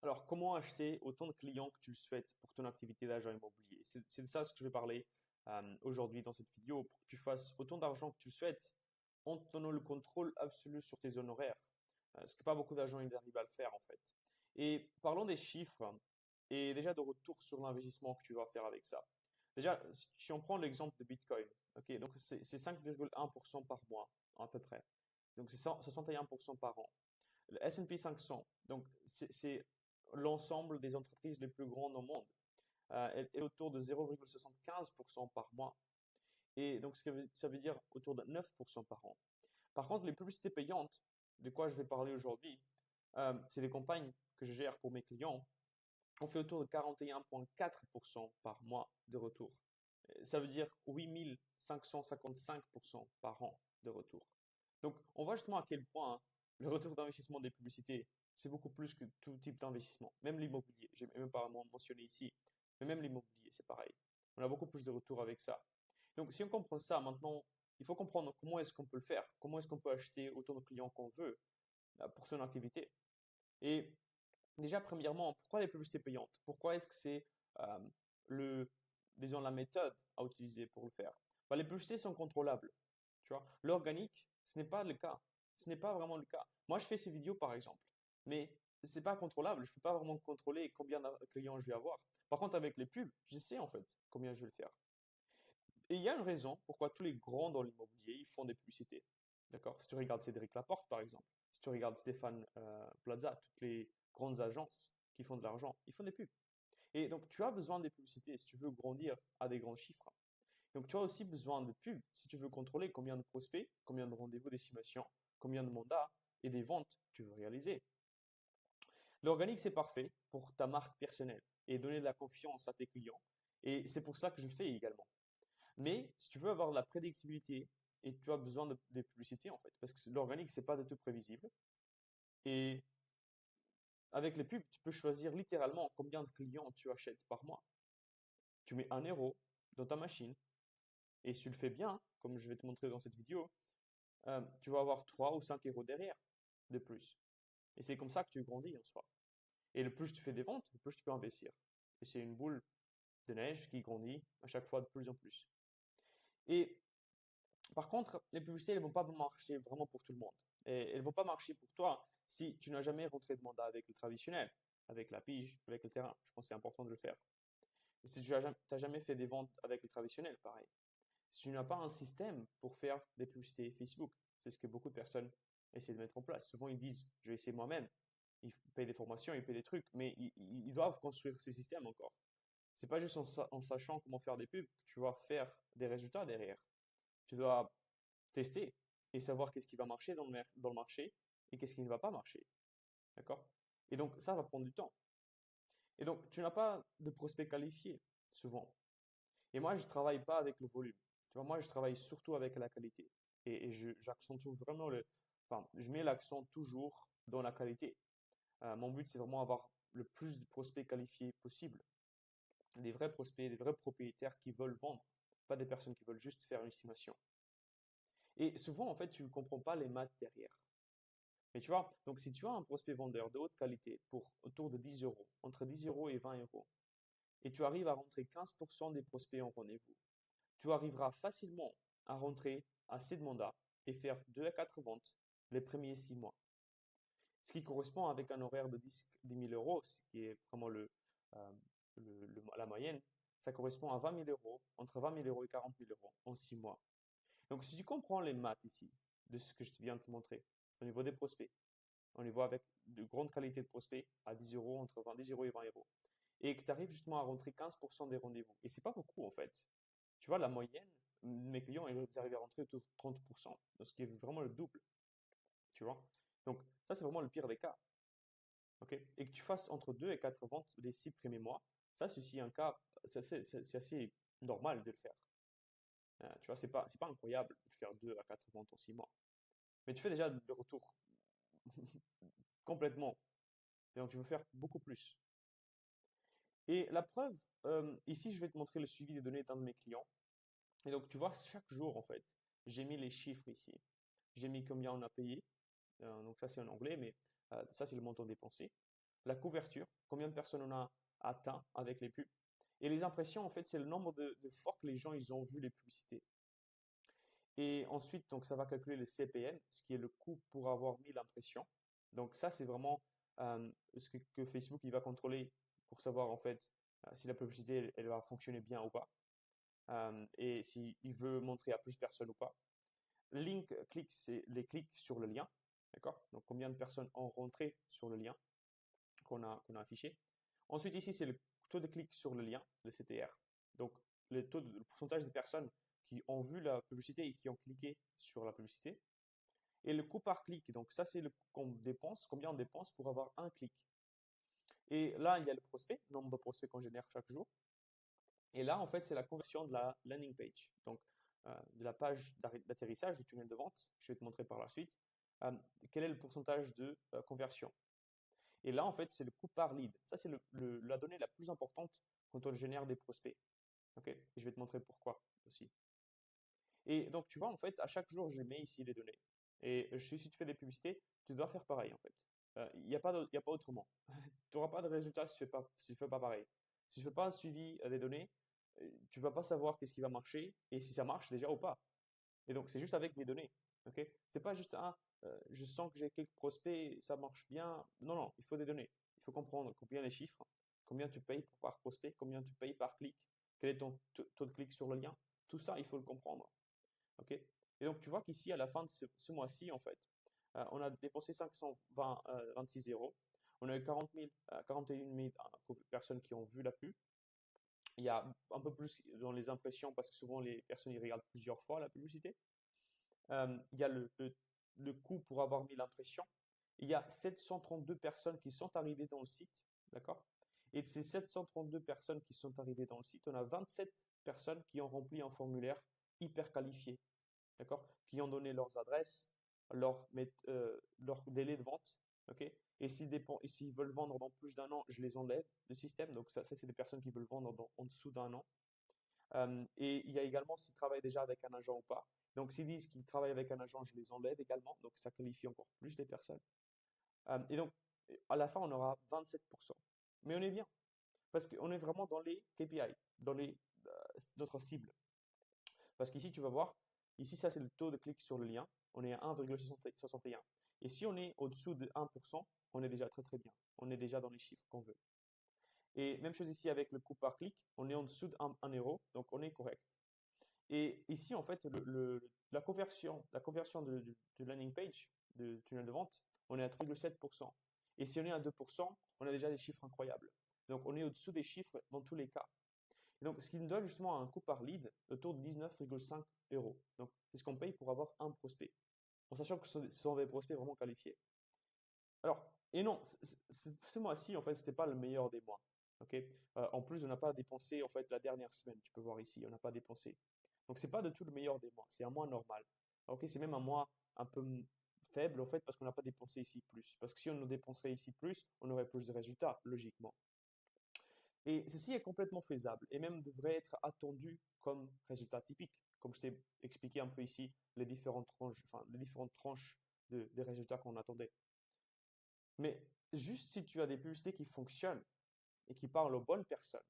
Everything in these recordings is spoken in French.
Alors, comment acheter autant de clients que tu le souhaites pour ton activité d'agent immobilier? C'est de ça ce que je vais parler aujourd'hui dans cette vidéo pour que tu fasses autant d'argent que tu le souhaites en te donnant le contrôle absolu sur tes honoraires. Ce que pas beaucoup d'agents ils arrivent à le faire en fait. Et parlons des chiffres et déjà de retour sur l'investissement que tu vas faire avec ça. Déjà, si on prend l'exemple de Bitcoin, ok, donc c'est 5,1% par mois à peu près. Donc c'est 61% par an. Le S&P 500, donc c'est l'ensemble des entreprises les plus grandes au monde, est autour de 0,75% par mois. Et donc ça veut dire autour de 9% par an. Par contre, les publicités payantes, de quoi je vais parler aujourd'hui, c'est des campagnes que je gère pour mes clients. On fait autour de 41,4% par mois de retour. Ça veut dire 8555% par an de retour. Donc, on voit justement à quel point le retour d'investissement des publicités, c'est beaucoup plus que tout type d'investissement. Même l'immobilier, j'ai même pas mentionné ici, mais même l'immobilier, c'est pareil. On a beaucoup plus de retours avec ça. Donc, si on comprend ça, maintenant, il faut comprendre comment est-ce qu'on peut le faire, comment est-ce qu'on peut acheter autant de clients qu'on veut pour son activité. Et déjà, premièrement, pourquoi les publicités payantes? Pourquoi est-ce que c'est euh, le, disons, la méthode à utiliser pour le faire? Bah, les publicités sont contrôlables. Tu vois, l'organique, ce n'est pas le cas. Ce n'est pas vraiment le cas. Moi, je fais ces vidéos, par exemple, mais c'est pas contrôlable. Je peux pas vraiment contrôler combien de clients je vais avoir. Par contre, avec les pubs, je sais en fait combien je vais le faire. Et il y a une raison pourquoi tous les grands dans l'immobilier, ils font des publicités. D'accord? Si tu regardes Cédric Laporte, par exemple, si tu regardes Stéphane Plaza, toutes les grandes agences qui font de l'argent, ils font des pubs. Et donc, tu as besoin des publicités si tu veux grandir à des grands chiffres. Donc, tu as aussi besoin de pubs si tu veux contrôler combien de prospects, combien de rendez-vous d'estimation, combien de mandats et des ventes tu veux réaliser. L'organique, c'est parfait pour ta marque personnelle et donner de la confiance à tes clients. Et c'est pour ça que je le fais également. Mais si tu veux avoir de la prédictibilité et tu as besoin des publicités en fait, parce que l'organique, c'est pas du tout prévisible. Et avec les pubs, tu peux choisir littéralement combien de clients tu achètes par mois. Tu mets 1 euro dans ta machine et si tu le fais bien, comme je vais te montrer dans cette vidéo, tu vas avoir 3 ou 5 euros derrière de plus. Et c'est comme ça que tu grandis en soi. Et le plus tu fais des ventes, le plus tu peux investir. Et c'est une boule de neige qui grandit à chaque fois de plus en plus. Et par contre, les publicités, elles vont pas marcher vraiment pour tout le monde. Et elles vont pas marcher pour toi si tu n'as jamais rentré de mandat avec le traditionnel, avec la pige, avec le terrain. Je pense que c'est important de le faire. Et si tu n'as jamais fait des ventes avec le traditionnel, pareil. Si tu n'as pas un système pour faire des publicités Facebook, c'est ce que beaucoup de personnes essaient de mettre en place. Souvent, ils disent, je vais essayer moi-même. Ils payent des formations, ils payent des trucs, mais ils doivent construire ces systèmes encore. C'est pas juste en sachant comment faire des pubs que tu vas faire des résultats derrière. Tu dois tester et savoir qu'est-ce qui va marcher dans le marché et qu'est-ce qui ne va pas marcher. D'accord? Et donc, ça va prendre du temps. Et donc, tu n'as pas de prospects qualifiés, souvent. Et moi, je travaille pas avec le volume. Tu vois, moi, je travaille surtout avec la qualité. Et j'accentue vraiment enfin, je mets l'accent toujours dans la qualité. Mon but, c'est vraiment avoir le plus de prospects qualifiés possible. Des vrais prospects, des vrais propriétaires qui veulent vendre, pas des personnes qui veulent juste faire une estimation. Et souvent, en fait, tu ne comprends pas les maths derrière. Mais tu vois, donc si tu as un prospect vendeur de haute qualité pour autour de 10 euros, entre 10 euros et 20 euros, et tu arrives à rentrer 15% des prospects en rendez-vous, tu arriveras facilement à rentrer assez de mandats et faire 2 à 4 ventes les premiers 6 mois. Ce qui correspond avec un horaire de 10 000 euros, ce qui est vraiment euh, la moyenne, ça correspond à 20 000 euros, entre 20 000 euros et 40 000 euros en 6 mois. Donc si tu comprends les maths ici, de ce que je viens de te montrer, au niveau des prospects, on les voit avec de grandes qualités de prospects à 10 euros, entre 10 euros et 20 euros. Et que tu arrives justement à rentrer 15% des rendez-vous. Et c'est pas beaucoup en fait. Tu vois, la moyenne, mes clients, ils arrivent à rentrer autour de 30%, ce qui est vraiment le double. Tu vois? Donc, ça, c'est vraiment le pire des cas. OK? Et que tu fasses entre 2 et 4 ventes les 6 premiers mois, ça, c'est aussi un cas, c'est assez normal de le faire. Tu vois, c'est pas incroyable de faire 2 à 4 ventes en 6 mois. Mais tu fais déjà le retour complètement. Et donc, tu veux faire beaucoup plus. Et la preuve, ici, je vais te montrer le suivi des données d'un de mes clients. Et donc, tu vois, chaque jour, en fait, j'ai mis les chiffres ici. J'ai mis combien on a payé. Donc, ça, c'est en anglais, mais ça, c'est le montant dépensé. la couverture, combien de personnes on a atteint avec les pubs. Et les impressions, en fait, c'est le nombre de fois que les gens ils ont vu les publicités. Et ensuite, donc, ça va calculer le CPM, ce qui est le coût pour avoir mis l'impression. Donc, ça, c'est vraiment ce que Facebook il va contrôler pour savoir, en fait, si la publicité, elle va fonctionner bien ou pas. Et s'il veut montrer à plus de personnes ou pas. Link, click, c'est les clics sur le lien. D'accord? Donc, combien de personnes ont rentré sur le lien qu'on a affiché. Ensuite, ici, c'est le taux de clic sur le lien, le CTR. Donc, le pourcentage de personnes qui ont vu la publicité et qui ont cliqué sur la publicité. Et le coût par clic. Donc, ça, c'est le coût qu'on dépense, combien on dépense pour avoir un clic. Et là, il y a le prospect, le nombre de prospects qu'on génère chaque jour. Et là, en fait, c'est la conversion de la landing page. Donc, de la page d'atterrissage du tunnel de vente. Je vais te montrer par la suite. Quel est le pourcentage de conversion? Et là, en fait, c'est le coût par lead. Ça, c'est la donnée la plus importante quand on génère des prospects. Ok? Et je vais te montrer pourquoi aussi. Et donc, tu vois, en fait, à chaque jour, je mets ici les données. Et si tu fais des publicités, tu dois faire pareil, en fait. Il n'y a pas, y a pas autrement. Tu n'auras pas de résultat si tu fais pas pareil. Si tu ne fais pas un suivi des données, tu ne vas pas savoir qu'est-ce qui va marcher et si ça marche déjà ou pas. Et donc, c'est juste avec les données. Ok? C'est pas juste, je sens que j'ai quelques prospects, ça marche bien. Non, non, il faut des données. Il faut comprendre combien les chiffres, combien tu payes par prospect, combien tu payes par clic, quel est ton taux de clic sur le lien. Tout ça, il faut le comprendre. Ok? Et donc, tu vois qu'ici, à la fin de ce mois-ci, en fait, on a dépensé 526 euros. On a eu 41 000 personnes qui ont vu la pub. Il y a un peu plus dans les impressions parce que souvent les personnes ils regardent plusieurs fois la publicité. Il y a le coût pour avoir mis l'impression. Il y a 732 personnes qui sont arrivées dans le site, d'accord? Et de ces 732 personnes qui sont arrivées dans le site, on a 27 personnes qui ont rempli un formulaire hyper qualifié, d'accord? Qui ont donné leurs adresses, leur délai de vente, ok? Et s'ils veulent vendre dans plus d'un an, je les enlève du système. Donc ça c'est des personnes qui veulent vendre en dessous d'un an. Et il y a également s'ils travaillent déjà avec un agent ou pas. Donc, s'ils disent qu'ils travaillent avec un agent, je les enlève également. Donc, ça qualifie encore plus les personnes. Et donc, à la fin, on aura 27%. Mais on est bien. Parce qu'on est vraiment dans les KPI, dans notre cible. Parce qu'ici, tu vas voir, ici, ça, c'est le taux de clic sur le lien. On est à 1,61. Et si on est au-dessous de 1%, on est déjà très, très bien. On est déjà dans les chiffres qu'on veut. Et même chose ici avec le coût par clic, on est en dessous de 1 euro, donc on est correct. Et ici, en fait, la conversion de landing page, de tunnel de vente, on est à 3,7%. Et si on est à 2%, on a déjà des chiffres incroyables. Donc, on est au-dessous des chiffres dans tous les cas. Et donc, ce qui nous donne justement un coût par lead autour de 19,5 euros. Donc, c'est ce qu'on paye pour avoir un prospect. En sachant que ce sont des prospects vraiment qualifiés. Alors, et non, ce mois-ci, en fait, c'était pas le meilleur des mois. Ok. En plus, on n'a pas dépensé, en fait, la dernière semaine. Tu peux voir ici, on n'a pas dépensé. Donc, c'est pas de tout le meilleur des mois. C'est un mois normal. Ok, c'est même un mois un peu faible, en fait, parce qu'on n'a pas dépensé ici plus. Parce que si on nous dépenserait ici plus, on aurait plus de résultats, logiquement. Et ceci est complètement faisable et même devrait être attendu comme résultat typique. Comme je t'ai expliqué un peu ici, les différentes tranches des résultats qu'on attendait. Mais juste si tu as des publicités qui fonctionnent et qui parlent aux bonnes personnes,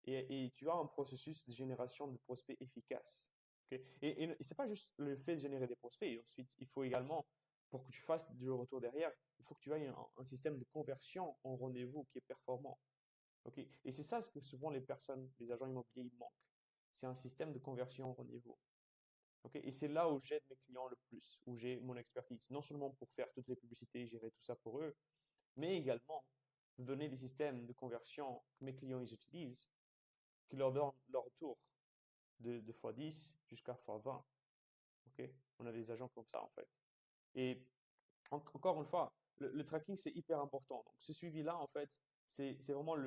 et tu as un processus de génération de prospects efficace. Ok. Et c'est pas juste le fait de générer des prospects. Et ensuite, il faut également, pour que tu fasses du retour derrière, il faut que tu aies un système de conversion en rendez-vous qui est performant. Ok. Et c'est ça ce que souvent les personnes, les agents immobiliers, ils manquent. C'est un système de conversion en rendez-vous. Ok. Et c'est là où j'aide mes clients le plus, où j'ai mon expertise. Non seulement pour faire toutes les publicités, gérer tout ça pour eux, mais également de donner des systèmes de conversion que mes clients ils utilisent, qui leur donnent leur retour de x10 jusqu'à x20. Ok. On a des agents comme ça en fait. Et encore une fois, le tracking c'est hyper important. Donc ce suivi-là en fait, c'est vraiment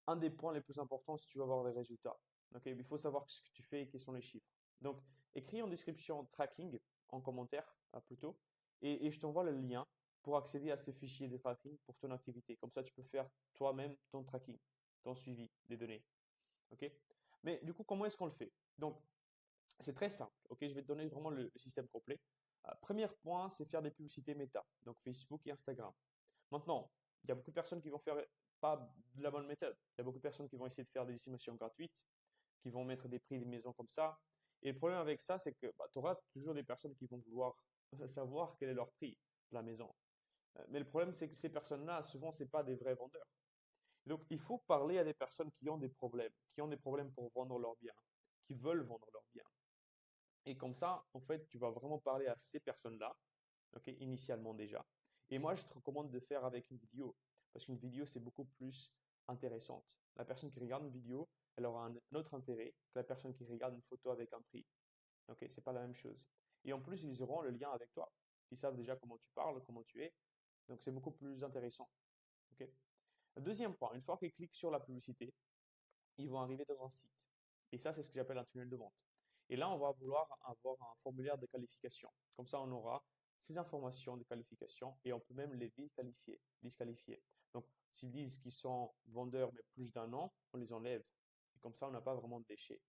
un des points les plus importants si tu veux avoir des résultats. Ok. Il faut savoir ce que tu fais et quels sont les chiffres. Donc écris en description tracking en commentaire plutôt et je t'envoie le lien pour accéder à ces fichiers de tracking pour ton activité. Comme ça, tu peux faire toi-même ton tracking, ton suivi des données. Ok. Mais du coup, comment est-ce qu'on le fait? Donc, c'est très simple. Ok, je vais te donner vraiment le système complet. Premier point, c'est faire des publicités méta, donc Facebook et Instagram. Maintenant, Il y a beaucoup de personnes qui vont faire pas de la bonne méthode. Il y a beaucoup de personnes qui vont essayer de faire des estimations gratuites, qui vont mettre des prix des maisons comme ça. Et le problème avec ça, c'est que tu auras toujours des personnes qui vont vouloir savoir quel est leur prix de la maison. Mais le problème, c'est que ces personnes-là, souvent, ce pas des vrais vendeurs. Donc, il faut parler à des personnes qui ont des problèmes pour vendre leurs biens, qui veulent vendre leurs biens. Et comme ça, en fait, tu vas vraiment parler à ces personnes-là, ok, initialement déjà. Et moi, je te recommande de faire avec une vidéo, parce qu'une vidéo, c'est beaucoup plus intéressante. La personne qui regarde une vidéo, elle aura un autre intérêt que la personne qui regarde une photo avec un prix. Ok, c'est pas la même chose. Et en plus, ils auront le lien avec toi. Ils savent déjà comment tu parles, comment tu es. Donc, c'est beaucoup plus intéressant. Ok. Deuxième point, une fois qu'ils cliquent sur la publicité, ils vont arriver dans un site. Et ça, c'est ce que j'appelle un tunnel de vente. Et là, on va vouloir avoir un formulaire de qualification. Comme ça, on aura ces informations de qualification et on peut même les disqualifier. Donc, s'ils disent qu'ils sont vendeurs mais plus d'un an, on les enlève. Et comme ça, on n'a pas vraiment de déchets.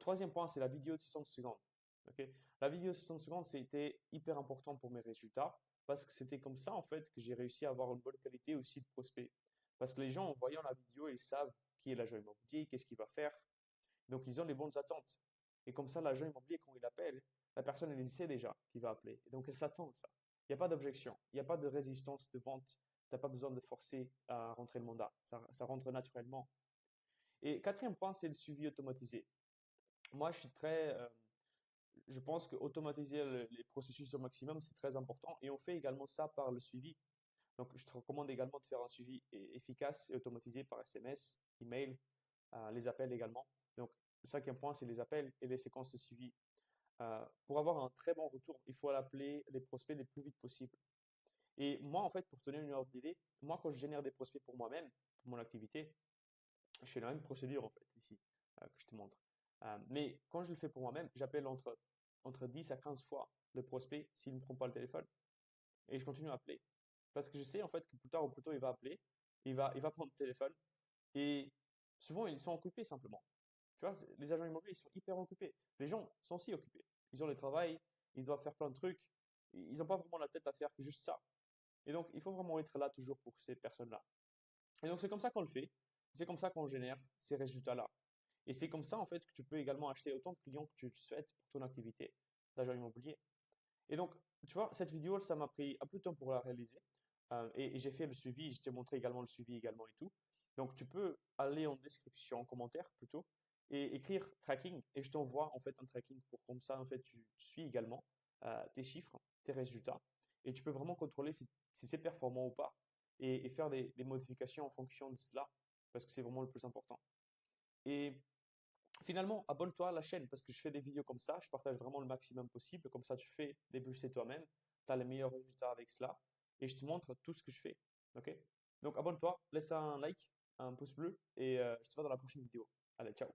Troisième point, c'est la vidéo de 60 secondes. Ok. La vidéo de 60 secondes, c'était hyper important pour mes résultats parce que c'était comme ça, en fait, que j'ai réussi à avoir une bonne qualité aussi de prospect. Parce que les gens, en voyant la vidéo, ils savent qui est l'agent immobilier, qu'est-ce qu'il va faire. Donc, ils ont les bonnes attentes. Et comme ça, l'agent immobilier, quand il appelle, la personne, elle sait déjà qu'il va appeler. Et donc, elle s'attend à ça. Il n'y a pas d'objection. Il n'y a pas de résistance de vente. Tu n'as pas besoin de forcer à rentrer le mandat. Ça rentre naturellement. Et quatrième point, c'est le suivi automatisé. Moi, je pense que automatiser les processus au maximum, c'est très important. Et on fait également ça par le suivi. Donc, je te recommande également de faire un suivi efficace et automatisé par SMS, email, les appels également. Donc, le cinquième point, c'est les appels et les séquences de suivi. Pour avoir un très bon retour, il faut appeler les prospects le plus vite possible. Et moi, en fait, pour te donner une ordre d'idée, moi, quand je génère des prospects pour moi-même, pour mon activité, je fais la même procédure, en fait, ici, que je te montre. Mais quand je le fais pour moi-même, j'appelle entre 10 à 15 fois le prospect s'il ne prend pas le téléphone. Et je continue à appeler. Parce que je sais, en fait, que plus tard ou plus tôt, il va appeler, il va prendre le téléphone. Et souvent, ils sont occupés simplement. Tu vois, les agents immobiliers, ils sont hyper occupés. Les gens sont aussi occupés. Ils ont le travail, ils doivent faire plein de trucs. Ils n'ont pas vraiment la tête à faire que juste ça. Et donc, il faut vraiment être là toujours pour ces personnes-là. Et donc, c'est comme ça qu'on le fait. C'est comme ça qu'on génère ces résultats-là. Et c'est comme ça, en fait, que tu peux également acheter autant de clients que tu le souhaites pour ton activité d'agent immobilier. Et donc, tu vois, cette vidéo, ça m'a pris un peu de temps pour la réaliser. Et j'ai fait le suivi, je t'ai montré également le suivi également et tout. Donc, tu peux aller en description, en commentaire plutôt, et écrire tracking. Et je t'envoie en fait un tracking pour comme ça, en fait, tu suis également tes chiffres, tes résultats. Et tu peux vraiment contrôler si c'est performant ou pas. Et faire des modifications en fonction de cela. Parce que c'est vraiment le plus important. Et finalement, abonne-toi à la chaîne parce que je fais des vidéos comme ça, je partage vraiment le maximum possible, comme ça tu fais des budgets toi-même, tu as les meilleurs résultats avec cela et je te montre tout ce que je fais. Ok? Donc abonne-toi, laisse un like, un pouce bleu et je te vois dans la prochaine vidéo. Allez, ciao!